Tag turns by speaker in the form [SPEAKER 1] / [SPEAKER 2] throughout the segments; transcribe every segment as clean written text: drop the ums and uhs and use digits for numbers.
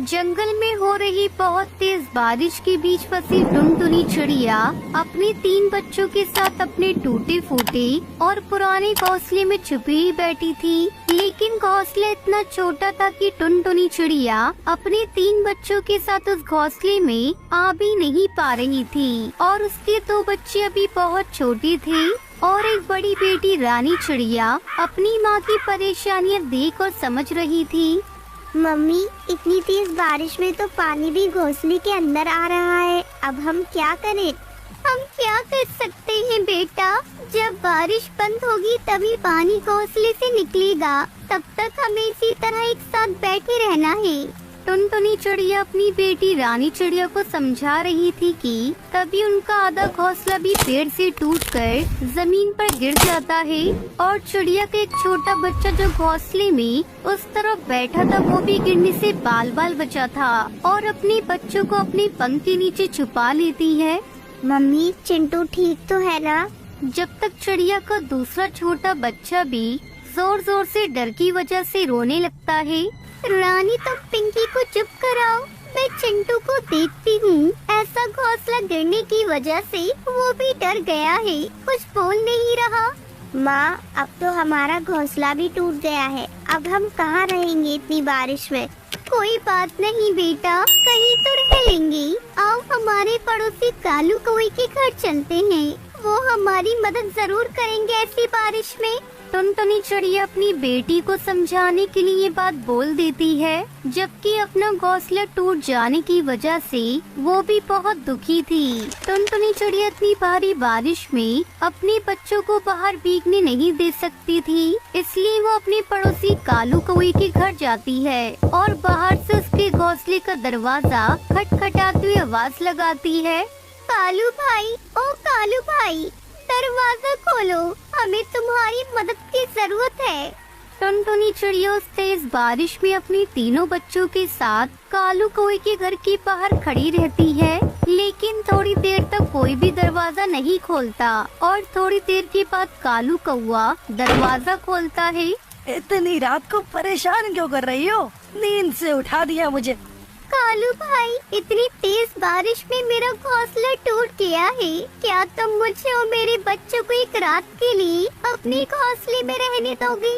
[SPEAKER 1] जंगल में हो रही बहुत तेज बारिश के बीच फंसी टुनटुनी चिड़िया अपने 3 बच्चों के साथ अपने टूटे फूटे और पुराने घोंसले में छुपी ही बैठी थी। लेकिन घोंसला इतना छोटा था कि टुनटुनी चिड़िया अपने 3 बच्चों के साथ उस घोंसले में आ भी नहीं पा रही थी और उसके 2 बच्चे अभी बहुत छोटे थे। और एक बड़ी बेटी रानी चिड़िया अपनी माँ की परेशानियाँ देख और समझ रही थी।
[SPEAKER 2] मम्मी, इतनी तेज बारिश में तो पानी भी घोंसले के अंदर आ रहा है। अब हम क्या करें?
[SPEAKER 1] हम क्या कर सकते हैं बेटा, जब बारिश बंद होगी तभी पानी घोंसले से निकलेगा। तब तक हमें इसी तरह एक साथ बैठे रहना है। टुनटुनी चिड़िया अपनी बेटी रानी चिड़िया को समझा रही थी कि तभी उनका आधा घोंसला भी पेड़ से टूटकर जमीन पर गिर जाता है और चिड़िया का एक छोटा बच्चा जो घोंसले में उस तरफ बैठा था वो भी गिरने से बाल बाल बचा था और अपने बच्चों को अपने पंख के नीचे छुपा लेती है।
[SPEAKER 2] मम्मी, चिंटू ठीक तो है ना?
[SPEAKER 1] जब तक चिड़िया का दूसरा छोटा बच्चा भी जोर जोर से डर की वजह से रोने लगता है। रानी, तुम पिंकी को चुप कराओ, मैं चिंटू को देखती हूँ। ऐसा घोंसला गिरने की वजह से वो भी डर गया है, कुछ बोल नहीं रहा।
[SPEAKER 2] माँ, अब तो हमारा घोंसला भी टूट गया है। अब हम कहाँ रहेंगे इतनी बारिश में?
[SPEAKER 1] कोई बात नहीं बेटा, कहीं तो रह लेंगे। आओ हमारे पड़ोसी कालू कौवे के घर चलते हैं, वो हमारी मदद जरूर करेंगे ऐसी बारिश में। टुनटुनी चिड़िया अपनी बेटी को समझाने के लिए ये बात बोल देती है, जबकि अपना घोंसला टूट जाने की वजह से वो भी बहुत दुखी थी। टुनटुनी चिड़िया इतनी भारी बारिश में अपने बच्चों को बाहर भीगने नहीं दे सकती थी, इसलिए वो अपने पड़ोसी कालू कौवे के घर जाती है और बाहर से उसके घोंसले का दरवाजा खटखटाती हुई आवाज लगाती है। कालू भाई, ओ कालू भाई, दरवाजा खोलो, हमें तुम्हारी मदद की जरूरत है। टुनटुनी चिड़िया उस तेज बारिश में अपने तीनों बच्चों के साथ कालू कौवे के घर के बाहर खड़ी रहती है, लेकिन थोड़ी देर तक कोई भी दरवाजा नहीं खोलता और थोड़ी देर के बाद कालू कौवा दरवाजा खोलता है।
[SPEAKER 3] इतनी रात को परेशान क्यों कर रही हो? नींद से उठा दिया मुझे।
[SPEAKER 1] कालू भाई, इतनी तेज बारिश में मेरा घोंसला टूट गया है, क्या तुम मुझे और मेरे बच्चों को एक रात के लिए अपने घोंसले में रहने दोगे?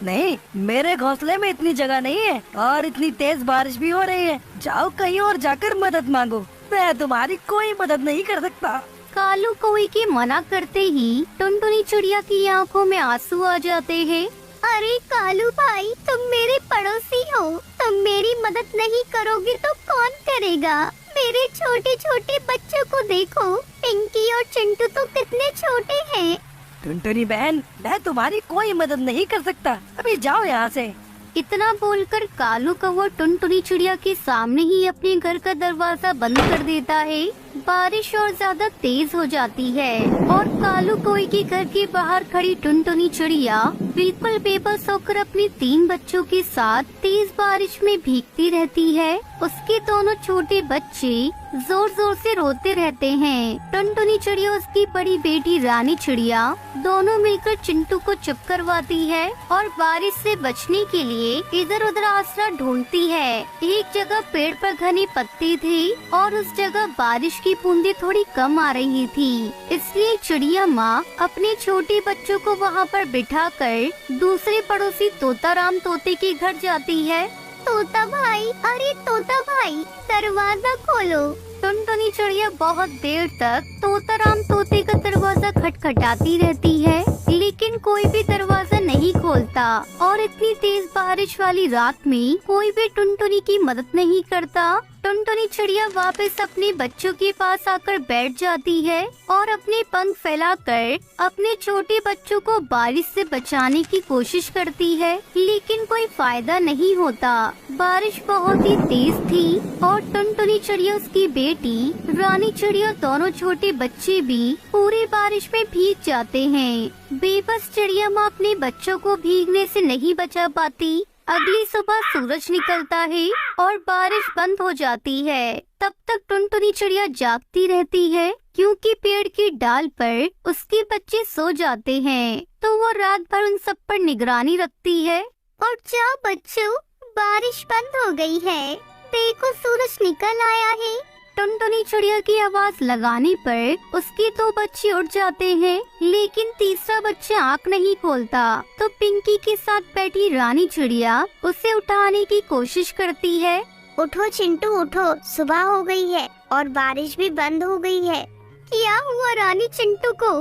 [SPEAKER 3] नहीं, मेरे घोंसले में इतनी जगह नहीं है और इतनी तेज बारिश भी हो रही है। जाओ कहीं और जाकर मदद मांगो, मैं तुम्हारी कोई मदद नहीं कर सकता।
[SPEAKER 1] कालू कौवे के मना करते ही टुनटुनी चिड़िया की आंखों में आंसू आ जाते हैं। अरे कालू भाई, तुम मेरे पड़ोसी हो, तुम मेरी मदद नहीं करोगे तो कौन करेगा? मेरे छोटे छोटे बच्चों को देखो, पिंकी और चिंटू तो कितने छोटे हैं।
[SPEAKER 3] टुनटुनी बहन, मैं तुम्हारी कोई मदद नहीं कर सकता, अभी जाओ यहाँ से।
[SPEAKER 1] इतना बोलकर कालू कौवा टुनटुनी चिड़िया के सामने ही अपने घर का दरवाजा बंद कर देता है। बारिश और ज्यादा तेज हो जाती है और कालू कौवे के घर के बाहर खड़ी टुनटुनी चिड़िया बिल्कुल बेबस होकर अपने 3 बच्चों के साथ तेज बारिश में भीगती रहती है। उसके दोनों छोटे बच्चे जोर जोर से रोते रहते हैं। टुनटुनी चिड़िया उसकी बड़ी बेटी रानी चिड़िया दोनों मिलकर चिंटू को चुप करवाती है और बारिश से बचने के लिए इधर उधर आसरा ढूंढती है। एक जगह पेड़ पर घने पत्ते थे और उस जगह बारिश की बूंदें थोड़ी कम आ रही थी, इसलिए चिड़िया माँ अपने छोटे बच्चों को वहाँ पर बिठाकर दूसरे पड़ोसी तोताराम तोते के घर जाती है। तोता भाई, अरे तोता भाई, दरवाजा खोलो। टुनटुनी चिड़िया बहुत देर तक तोताराम तोते का दरवाजा खटखटाती रहती है, लेकिन कोई भी दरवाजा नहीं खोलता और इतनी तेज बारिश वाली रात में कोई भी टुनटुनी की मदद नहीं करता। टुनटुनी चिड़िया वापस अपने बच्चों के पास आकर बैठ जाती है और अपने पंख फैलाकर अपने छोटे बच्चों को बारिश से बचाने की कोशिश करती है, लेकिन कोई फायदा नहीं होता। बारिश बहुत ही तेज थी और टुनटुनी चिड़िया, उसकी बेटी रानी चिड़िया, दोनों छोटे बच्चे भी पूरी बारिश में भीग जाते हैं। बेबस चिड़िया माँ अपने बच्चों को भीगने से नहीं बचा पाती। अगली सुबह सूरज निकलता है और बारिश बंद हो जाती है। तब तक टुनटुनी चिड़िया जागती रहती है, क्योंकि पेड़ की डाल पर उसके बच्चे सो जाते हैं, तो वो रात भर उन सब पर निगरानी रखती है। और जाओ बच्चों, बारिश बंद हो गई है,
[SPEAKER 2] लगता है को सूरज निकल आया है।
[SPEAKER 1] टुनटुनी चिड़िया की आवाज लगाने पर उसके 2 बच्चे उठ जाते हैं, लेकिन तीसरा बच्चा आँख नहीं खोलता। तो पिंकी के साथ बैठी रानी चिड़िया उसे उठाने की कोशिश करती है।
[SPEAKER 2] उठो चिंटू उठो, सुबह हो गई है और बारिश भी बंद हो गई है।
[SPEAKER 1] क्या हुआ रानी चिंटू को?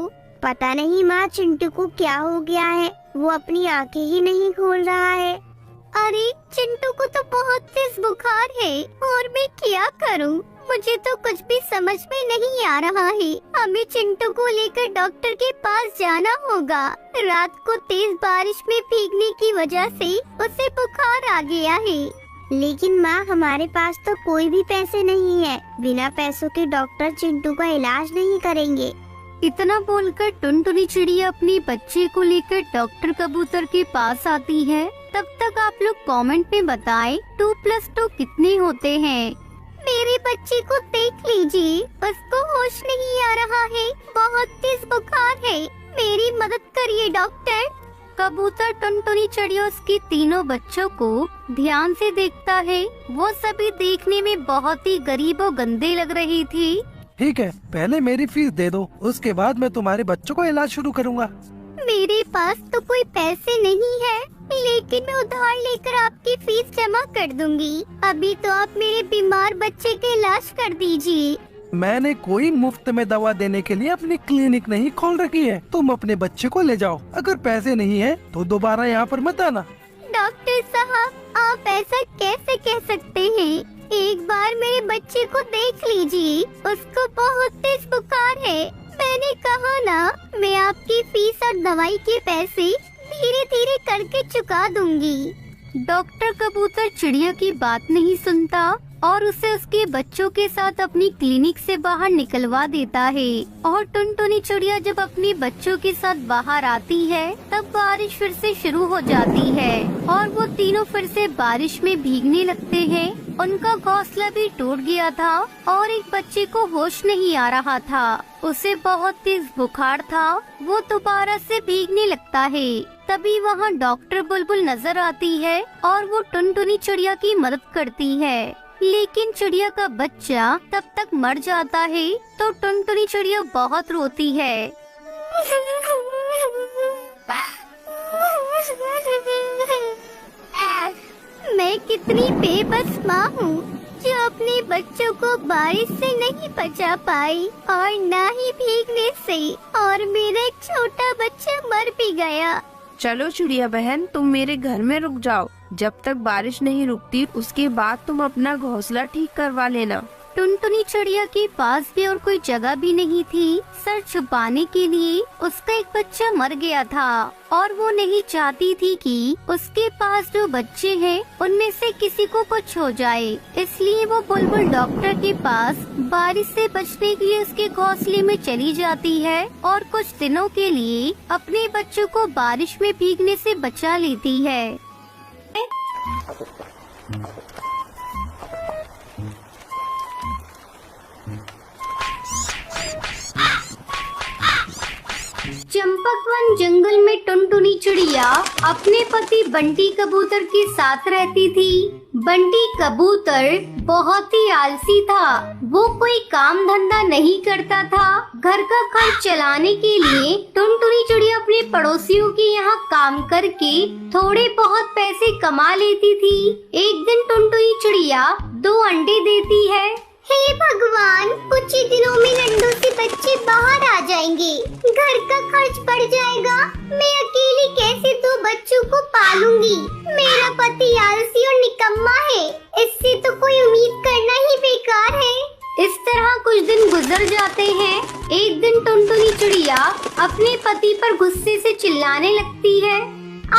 [SPEAKER 2] पता नहीं माँ, चिंटू को क्या हो गया है, वो अपनी आंखें ही नहीं खोल रहा है।
[SPEAKER 1] अरे चिंटू को तो बहुत तेज बुखार है और मैं क्या करूं? मुझे तो कुछ भी समझ में नहीं आ रहा है। हमें चिंटू को लेकर डॉक्टर के पास जाना होगा। रात को तेज बारिश में भीगने की वजह से उसे बुखार आ गया है।
[SPEAKER 2] लेकिन माँ, हमारे पास तो कोई भी पैसे नहीं है। बिना पैसों के डॉक्टर चिंटू का इलाज नहीं करेंगे।
[SPEAKER 1] इतना बोलकर टुनटुनी चिड़िया अपने बच्चे को लेकर डॉक्टर कबूतर के पास आती है। तब तक आप लोग कमेंट में बताएं 2+2 कितने होते हैं। मेरे बच्चे को देख लीजिए, उसको होश नहीं आ रहा है, बहुत तेज बुखार है। मेरी मदद करिए डॉक्टर। कबूतर टुनटुनी चिड़िया उसके तीनों बच्चों को ध्यान से देखता है। वो सभी देखने में बहुत ही गरीब और गंदे लग रही थी।
[SPEAKER 4] ठीक है, पहले मेरी फीस दे दो, उसके बाद मैं तुम्हारे बच्चों को इलाज शुरू करूँगा।
[SPEAKER 1] मेरे पास तो कोई पैसे नहीं है, लेकिन मैं उधार लेकर आपकी फीस जमा कर दूंगी। अभी तो आप मेरे बीमार बच्चे का इलाज कर दीजिए।
[SPEAKER 4] मैंने कोई मुफ्त में दवा देने के लिए अपनी क्लिनिक नहीं खोल रखी है। तुम अपने बच्चे को ले जाओ। अगर पैसे नहीं है तो दोबारा यहाँ पर मत आना।
[SPEAKER 1] डॉक्टर साहब, आप ऐसा कैसे कह सकते हैं? एक बार मेरे बच्चे को देख लीजिए, उसको बहुत तेज बुखार है। मैंने कहा ना, मैं आपकी फीस और दवाई के पैसे धीरे धीरे करके चुका दूंगी। डॉक्टर कबूतर चिड़िया की बात नहीं सुनता और उसे उसके बच्चों के साथ अपनी क्लिनिक से बाहर निकलवा देता है। और टुनटुनी चिड़िया जब अपने बच्चों के साथ बाहर आती है, तब बारिश फिर से शुरू हो जाती है और वो तीनों फिर से बारिश में भीगने लगते हैं। उनका घोंसला भी टूट गया था और एक बच्चे को होश नहीं आ रहा था। उसे बहुत तेज बुखार था। वो दोबारा से भीगने लगता है। तभी वहाँ डॉक्टर बुलबुल नजर आती है और वो टुनटुनी चिड़िया की मदद करती है। लेकिन चिड़िया का बच्चा तब तक मर जाता है। तो टुनटुनी चिड़िया बहुत रोती है। मैं कितनी बेबस माँ हूँ जो अपने बच्चों को बारिश से नहीं बचा पाई और न ही भीगने से, और मेरा एक छोटा बच्चा मर भी गया।
[SPEAKER 5] चलो चिड़िया बहन, तुम मेरे घर में रुक जाओ। जब तक बारिश नहीं रुकती उसके बाद तुम अपना घोंसला ठीक करवा लेना।
[SPEAKER 1] टुनटुनी चिड़िया के पास भी और कोई जगह भी नहीं थी सर छुपाने के लिए। उसका एक बच्चा मर गया था और वो नहीं चाहती थी कि उसके पास जो बच्चे हैं उनमें से किसी को कुछ हो जाए। इसलिए वो बुलबुल डॉक्टर के पास बारिश से बचने के लिए उसके घोंसले में चली जाती है और कुछ दिनों के लिए अपने बच्चों को बारिश में भीगने से बचा लेती है। चंपकवन जंगल में टुनटुनी चिड़िया अपने पति बंटी कबूतर के साथ रहती थी। बंटी कबूतर बहुत ही आलसी था। वो कोई काम धंधा नहीं करता था। घर का खर्च चलाने के लिए टुनटुनी चिड़िया अपने पड़ोसियों के यहाँ काम करके थोड़े बहुत पैसे कमा लेती थी। एक दिन टुनटुनी चिड़िया 2 अंडे देती है।
[SPEAKER 2] हे भगवान, कुछ ही दिनों में नंदू से बच्चे बाहर आ जाएंगे, घर का खर्च बढ़ जाएगा। मैं अकेली कैसे 2 बच्चों को पालूंगी? मेरा पति आलसी और निकम्मा है, इससे तो कोई उम्मीद करना ही बेकार है।
[SPEAKER 1] इस तरह कुछ दिन गुजर जाते हैं। एक दिन टुनटुनी चिड़िया अपने पति पर गुस्से से चिल्लाने लगती है।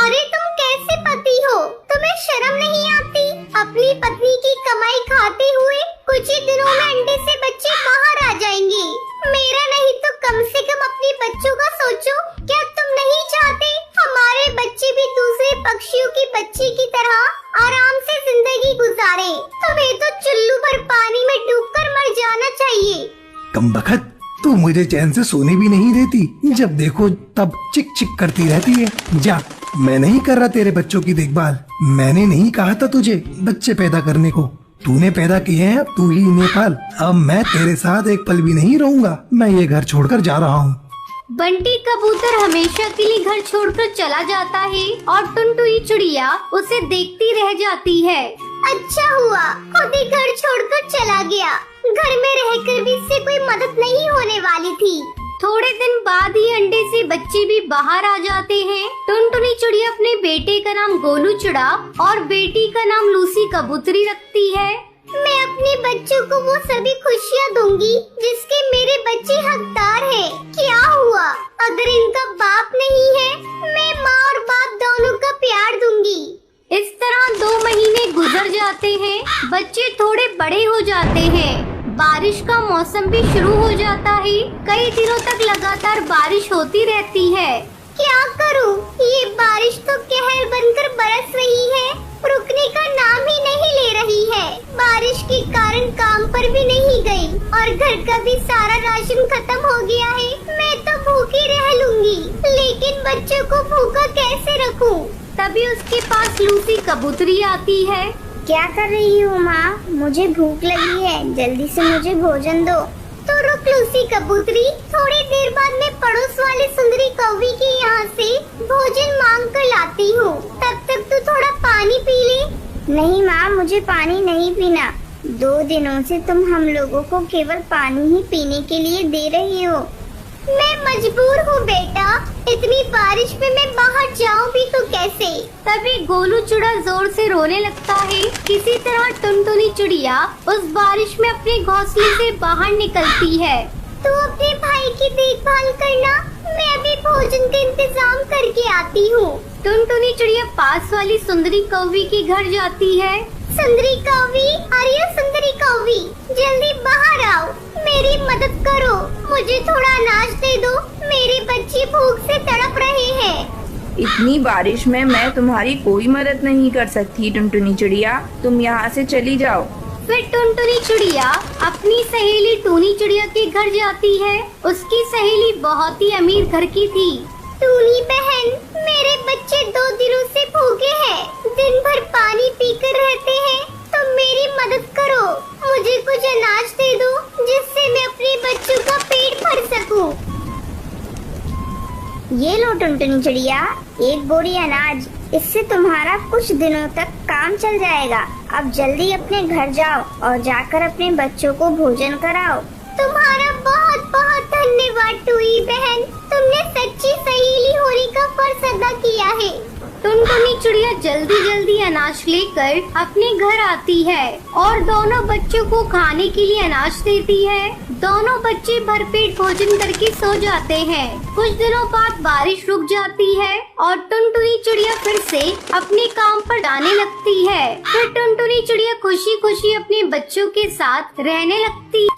[SPEAKER 2] अरे तुम कैसे पति हो? तुम्हें शर्म नहीं आती? अपनी पत्नी की कमाई खाते हुए कुछ ही दिनों में अंडे से बच्चे बाहर आ जाएंगे। मेरा नहीं तो कम से कम अपने बच्चों का सोचो। क्या तुम नहीं चाहते हमारे बच्चे भी दूसरे पक्षियों के बच्चे की तरह आराम से जिंदगी गुजारे? तुम्हें तो चुल्लू भर पानी में डूबकर मर जाना चाहिए।
[SPEAKER 6] कमबख्त, तू मुझे चैन से सोने भी नहीं देती। जब देखो तब चिक चिक करती रहती है। जा, मैं नहीं कर रहा तेरे बच्चों की देखभाल। मैंने नहीं कहा था तुझे बच्चे पैदा करने को। तूने पैदा किए हैं, अब तू ही इन्हें पाल। अब मैं तेरे साथ एक पल भी नहीं रहूंगा, मैं ये घर छोड़कर जा रहा हूँ।
[SPEAKER 1] बंटी कबूतर हमेशा के लिए घर छोड़कर चला जाता है और टुनटुनी चिड़िया उसे देखती रह जाती है।
[SPEAKER 2] अच्छा हुआ खुद ही घर छोड़कर चला गया। घर में रहकर भी इससे कोई मदद नहीं होने वाली थी।
[SPEAKER 1] थोड़े दिन बाद ही अंडे से बच्चे भी बाहर आ जाते हैं। टुनटुनी चिड़िया अपने बेटे का नाम गोलू चिड़ा और बेटी का नाम लूसी कबूतरी रखती है।
[SPEAKER 2] मैं अपने बच्चों को वो सभी खुशियाँ दूंगी जिसके मेरे बच्चे हकदार हैं। क्या हुआ अगर इनका बाप नहीं है? मैं माँ और बाप दोनों का प्यार दूंगी।
[SPEAKER 1] इस तरह 2 महीने गुजर जाते हैं। बच्चे थोड़े बड़े हो जाते हैं। बारिश का मौसम भी शुरू हो जाता है। कई दिनों तक लगातार बारिश होती रहती है।
[SPEAKER 2] क्या करूं? ये बारिश तो कहर बनकर बरस रही है, रुकने का नाम ही नहीं ले रही है। बारिश के कारण काम पर भी नहीं गई और घर का भी सारा राशन खत्म हो गया है। मैं तो भूखी रह लूंगी, लेकिन बच्चों को भूखा कैसे रखूं?
[SPEAKER 1] तभी उसके पास लूसी कबूतरी आती है।
[SPEAKER 2] क्या कर रही हो माँ? मुझे भूख लगी है, जल्दी से मुझे भोजन दो। तो रुक लूसी कबूतरी, थोड़ी देर बाद मैं पड़ोस वाले सुंदरी कौवी के यहाँ से भोजन मांग कर लाती हूँ। तब तक तू थोड़ा पानी पी ले। नहीं माँ, मुझे पानी नहीं पीना। 2 दिनों से तुम हम लोगों को केवल पानी ही पीने के लिए दे रही हो। मैं मजबूर हूँ बेटा, इतनी बारिश में मैं बाहर जाऊँ भी तो कैसे?
[SPEAKER 1] तभी गोलू चिड़ा जोर से रोने लगता है। किसी तरह टुनटुनी चिड़िया उस बारिश में अपने घोंसले से बाहर निकलती है।
[SPEAKER 2] तू अपने भाई की देखभाल करना, मैं अभी भोजन का इंतजाम करके आती हूँ।
[SPEAKER 1] टुनटुनी चिड़िया पास वाली सुंदरी कौवी के घर जाती है।
[SPEAKER 2] सुंदरी कौवी, अरे सुंदरी कौवी, जल्दी बाहर आओ, मेरी मदद करो, मुझे थोड़ा अनाज दे दो, मेरे बच्चे भूख से तड़प रहे हैं।
[SPEAKER 5] इतनी बारिश में मैं तुम्हारी कोई मदद नहीं कर सकती टुनटुनी चिड़िया, तुम यहाँ से चली जाओ।
[SPEAKER 1] फिर टुनटुनी चिड़िया अपनी सहेली टूनी चिड़िया के घर जाती है। उसकी सहेली बहुत ही अमीर घर की थी।
[SPEAKER 2] टूनी बहन, मेरे बच्चे 2 दिनों से भूखे हैं, दिन भर पानी पीकर रहते हैं, तो मेरी मदद करो, मुझे कुछ अनाज दे दो जिससे मैं अपने बच्चों का पेट भर सकूं। ये लो टुनटुनी चिड़िया, 1 बोरी अनाज, इससे तुम्हारा कुछ दिनों तक काम चल जाएगा। अब जल्दी अपने घर जाओ और जाकर अपने बच्चों को भोजन कराओ। तुम्हारा बहुत बहुत धन्यवाद टूई बहन, तुमने सच्ची सहेली होने का फर्ज अदा किया है।
[SPEAKER 1] टुनटुनी चिड़िया जल्दी जल्दी अनाज लेकर अपने घर आती है और दोनों बच्चों को खाने के लिए अनाज देती है। दोनों बच्चे भरपेट भोजन करके सो जाते हैं। कुछ दिनों बाद बारिश रुक जाती है और टुनटुनी चिड़िया फिर से अपने काम पर जाने लगती है। फिर टुनटुनी चिड़िया खुशी खुशी अपने बच्चों के साथ रहने लगती।